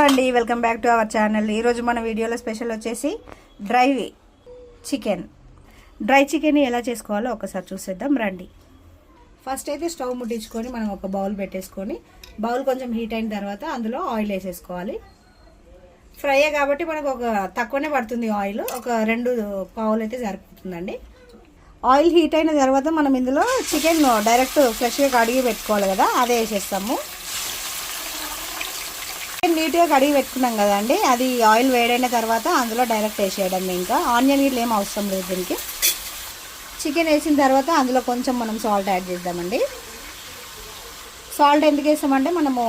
అండి, welcome back to our channel. ఈరోజు మన వీడియోలో స్పెషల్ వచ్చేసి డ్రై చికెన్ ఎలా చేసుకోవాలో ఒకసారి చూసేద్దాం రండి. ఫస్ట్ అయితే స్టవ్ ముట్టించుకొని మనం ఒక బౌల్ పెట్టేసుకొని బౌల్ కొంచెం హీట్ అయిన తర్వాత అందులో ఆయిల్ వేసేసుకోవాలి. ఫ్రై కాబట్టి మనకు ఒక తక్కువనే పడుతుంది ఆయిల్, ఒక 2 పావులు అయితే సరిపోతుందండి. ఆయిల్ హీట్ అయిన తర్వాత మనం ఇందులో చికెన్ డైరెక్ట్ ఫ్రెష్గా కడిగి పెట్టుకోవాలి కదా, అదే వేసేస్తాము. నీట్గా కడిగి పెట్టుకున్నాం కదండి, అది ఆయిల్ వేడైన తర్వాత అందులో డైరెక్ట్ వేసేయడం. ఇంకా ఆనియన్ గిట్ల ఏం అవసరం లేదు దీనికి. చికెన్ వేసిన తర్వాత అందులో కొంచెం మనం సాల్ట్ యాడ్ చేద్దామండి. సాల్ట్ ఎందుకు వేస్తామంటే మనము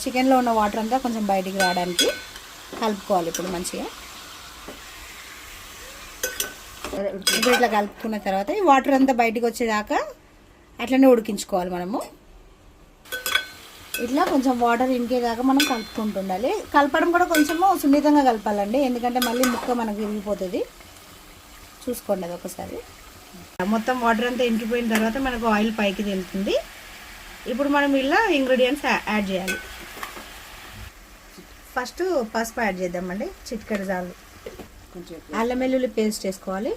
చికెన్లో ఉన్న వాటర్ అంతా కొంచెం బయటికి రావడానికి కలుపుకోవాలి. ఇప్పుడు మంచిగా ఇప్పుడు ఇట్లా కలుపుకున్న తర్వాత ఈ వాటర్ అంతా బయటికి వచ్చేదాకా అట్లనే ఉడికించుకోవాలి. మనము ఇట్లా కొంచెం వాటర్ ఇంకేదాకా మనం కలుపుకుంటుండాలి. కలపడం కూడా కొంచెము సున్నితంగా కలపాలండి, ఎందుకంటే మళ్ళీ ముక్క మనకు విరిగిపోతుంది. చూసుకోండి అది ఒకసారి. మొత్తం వాటర్ అంతా ఇంకిపోయిన తర్వాత మనకు ఆయిల్ పైకి తేలుతుంది. ఇప్పుడు మనం ఇలా ఇంగ్రీడియంట్స్ యాడ్ చేయాలి. ఫస్ట్ పసుపు యాడ్ చేద్దామండి, చిటికెడు చాలు. అల్లం వెల్లుల్లి పేస్ట్ వేసుకోవాలి,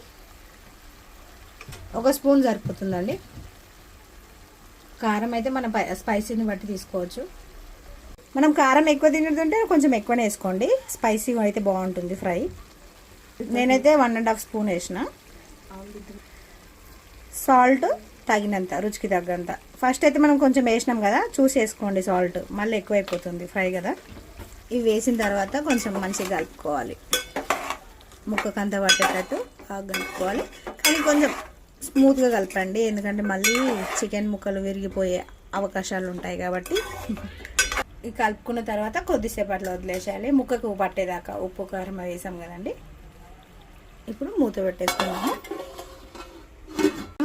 1 స్పూన్ సరిపోతుందండి. కారం అయితే మన స్పైసీని బట్టి తీసుకోవచ్చు. మనం కారం ఎక్కువ తింటుంటే కొంచెం ఎక్కువనే వేసుకోండి, స్పైసీగా అయితే బాగుంటుంది ఫ్రై. నేనైతే 1.5 స్పూన్ వేసిన. సాల్ట్ తగినంత, రుచికి తగ్గంత. ఫస్ట్ అయితే మనం కొంచెం వేసినాం కదా, చూసి వేసుకోండి సాల్ట్, మళ్ళీ ఎక్కువైపోతుంది ఫ్రై కదా. ఇవి వేసిన తర్వాత కొంచెం మంచిగా కలుపుకోవాలి, ముక్కకంతా పట్టేటట్టు కలుపుకోవాలి. కానీ కొంచెం స్మూత్గా కలపండి, ఎందుకంటే మళ్ళీ చికెన్ ముక్కలు విరిగిపోయే అవకాశాలు ఉంటాయి కాబట్టి. ఇది కలుపుకున్న తర్వాత కొద్దిసేపు అట్లా వదిలేసేయాలి, ముక్కకు పట్టేదాకా. ఉప్పు కారం వేసాం కదండి. ఇప్పుడు మూత పెట్టేసుకున్నాము.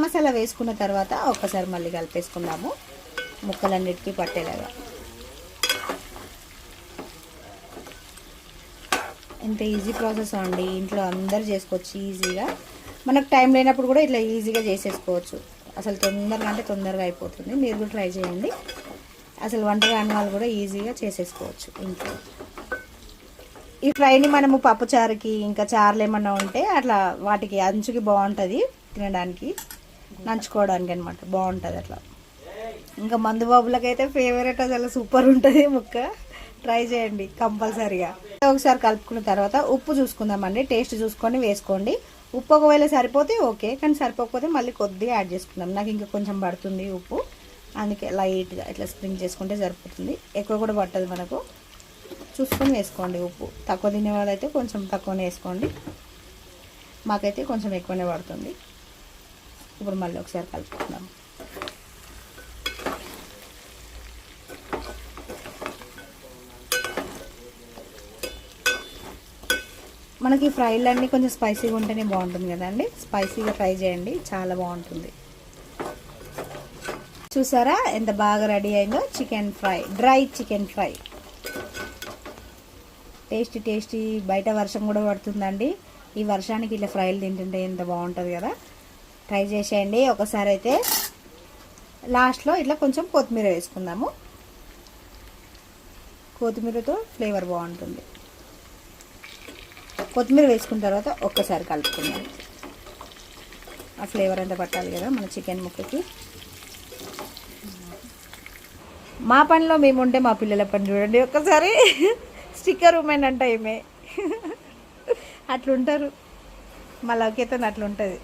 మసాలా వేసుకున్న తర్వాత ఒక్కసారి మళ్ళీ కలిపేసుకుందాము, ముక్కలన్నిటికీ పట్టేలాగా. ఎంత ఈజీ ప్రాసెస్ అండి, ఇంట్లో అందరు చేసుకోవచ్చు ఈజీగా. మనకు టైం లేనప్పుడు కూడా ఇట్లా ఈజీగా చేసేసుకోవచ్చు. అసలు తొందరగా అయిపోతుంది. మీరు కూడా ట్రై చేయండి. అసలు వంట రాని వాళ్ళు కూడా ఈజీగా చేసేసుకోవచ్చు ఇంట్లో. ఈ ఫ్రైని మనము పప్పుచారుకి ఇంకా చారులు ఏమన్నా ఉంటే అట్లా వాటికి అంచుకి బాగుంటుంది, తినడానికి నంచుకోవడానికి అనమాట, బాగుంటుంది అట్లా. ఇంకా మందు బాబులకైతే ఫేవరెట్, అసలు సూపర్ ఉంటుంది ముక్క. ట్రై చేయండి కంపల్సరీగా. ఒకసారి కలుపుకున్న తర్వాత ఉప్పు చూసుకుందామండి, టేస్ట్ చూసుకొని వేసుకోండి. ఉప్పు ఒకవేళ సరిపోతే ఓకే, కానీ సరిపోకపోతే మళ్ళీ కొద్దిగా యాడ్ చేసుకుందాం. నాకు ఇంకా కొంచెం పడుతుంది ఉప్పు, అందుకే లైట్గా ఇట్లా స్ప్రింగ్ చేసుకుంటే సరిపోతుంది. ఎక్కువ కూడా పట్టదు మనకు, చూసుకొని వేసుకోండి. ఉప్పు తక్కువ తినే వాళ్ళైతే కొంచెం తక్కువనే వేసుకోండి, మాకైతే కొంచెం ఎక్కువనే పడుతుంది. ఇప్పుడు మళ్ళీ ఒకసారి కలుపుకుందాం. మనకి ఫ్రైలన్నీ కొంచెం స్పైసీగా ఉంటేనే బాగుంటుంది కదండి. స్పైసీగా ట్రై చేయండి, చాలా బాగుంటుంది. చూసారా ఎంత బాగా రెడీ అయిందో chicken fry, dry chicken fry. Tasty. బయట వర్షం కూడా పడుతుందండి, ఈ వర్షానికి ఇట్లా ఫ్రైలు తింటుంటే ఎంత బాగుంటుంది కదా. ట్రై చేసేయండి ఒకసారి. అయితే లాస్ట్లో ఇట్లా కొంచెం కొత్తిమీర వేసుకుందాము, కొత్తిమీరతో ఫ్లేవర్ బాగుంటుంది. కొత్తిమీర వేసుకున్న తర్వాత ఒక్కసారి కలుపుకుందాం, ఆ ఫ్లేవర్ అంతా పట్టాలి కదా మన చికెన్ ముక్కకి. మా పనిలో మేము ఉంటే మా పిల్లల పని చూడండి ఒక్కసారి. స్టిక్కర్ ఉమెన్ అంట ఏమే, అట్లుంటారు, మా లౌక్యతో అట్లుంటుంది.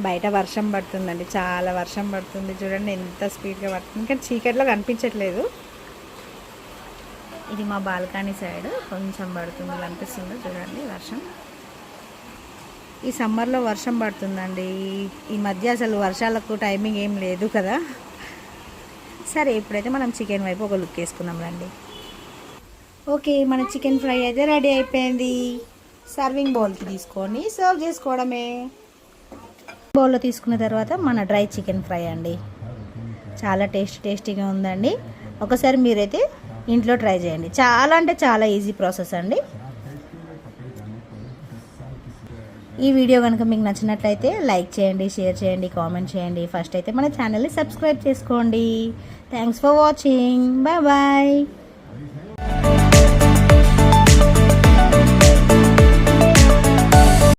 బయట వర్షం పడుతుందండి, చాలా వర్షం పడుతుంది. చూడండి ఎంత స్పీడ్గా పడుతుంది, కానీ చీకట్లో కనిపించట్లేదు. ఇది మా బాల్కనీ సైడ్, కొంచెం పడుతుంది అనిపిస్తుంది. చూడండి వర్షం, ఈ సమ్మర్లో వర్షం పడుతుందండి. ఈ మధ్య అసలు వర్షాలకు టైమింగ్ ఏం లేదు కదా. సరే ఇప్పుడైతే మనం చికెన్ వైపు ఒక లుక్ వేసుకుందాం రండి. ఓకే, మన చికెన్ ఫ్రై అయితే రెడీ అయిపోయింది. సర్వింగ్ బౌల్కి తీసుకొని సర్వ్ చేసుకోవడమే. బౌల్లో తీసుకున్న తర్వాత మన డ్రై చికెన్ ఫ్రై అండి, చాలా టేస్టీగా ఉందండి. ఒకసారి మీరైతే ఇంట్లో ట్రై చేయండి, చాలా అంటే చాలా ఈజీ ప్రాసెస్ అండి. ఈ వీడియో కనుక మీకు నచ్చినట్లయితే లైక్ చేయండి, షేర్ చేయండి, కామెంట్ చేయండి. ఫస్ట్ అయితే మన ఛానల్ని సబ్స్క్రైబ్ చేసుకోండి. Thanks for watching, bye.